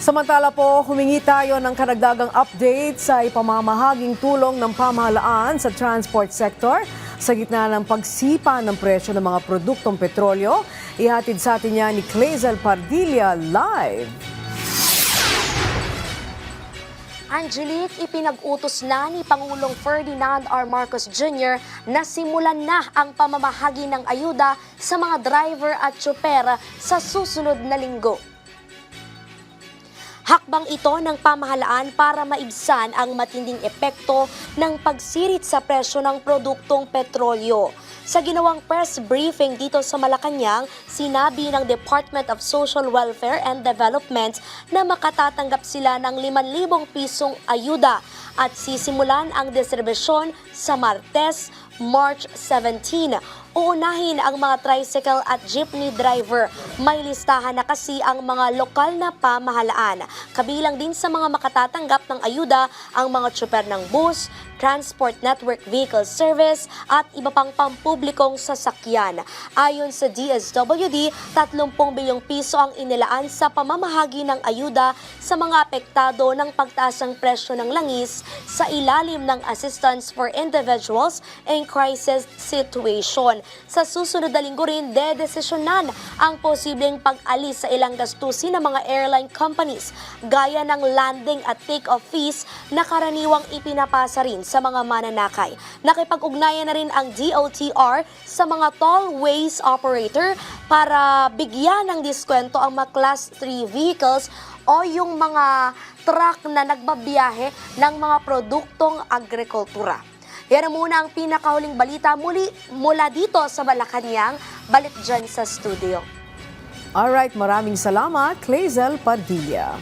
Samantala po, humingi tayo ng karagdagang update sa ipamamahaging tulong ng pamahalaan sa transport sector sa gitna ng pagsipa ng presyo ng mga produktong petrolyo. Ihatid sa atin niya ni Clazel Pardilla live. Angelique, ipinag-utos na ni Pangulong Ferdinand R. Marcos Jr. na simulan na ang pamamahagi ng ayuda sa mga driver at tsoper sa susunod na linggo. Hakbang ito ng pamahalaan para maibsan ang matinding epekto ng pagsirit sa presyo ng produktong petrolyo. Sa ginawang press briefing dito sa Malacanang, sinabi ng Department of Social Welfare and Development na makatatanggap sila ng 5,000 pisong ayuda at sisimulan ang distribusyon sa Martes, March 17. Uunahin ang mga tricycle at jeepney driver. May listahan na kasi ang mga lokal na pamahalaan. Kabilang din sa mga makatatanggap ng ayuda ang mga tsoper ng bus, Transport Network Vehicle Service at iba pang pampublikong sasakyan. Ayon sa DSWD, 30 bilyong piso ang inilaan sa pamamahagi ng ayuda sa mga apektado ng pagtaas ng presyo ng langis sa ilalim ng Assistance for Individuals in Crisis Situation. Sa susunod na linggo rin, dedesisyonan ang posibleng pag-alis sa ilang gastusin ng mga airline companies gaya ng landing at take-off fees na karaniwang ipinapasa rin sa mga mananakay. Nakipag-ugnayan na rin ang DOTR sa mga tollways operator para bigyan ng diskwento ang mga Class 3 vehicles o yung mga truck na nagbabiyahe ng mga produktong agrikultura. Yan na muna ang pinakahuling balita mula dito sa Malacanang. Balik dyan sa studio. Alright, maraming salamat, Clazel Pardilla.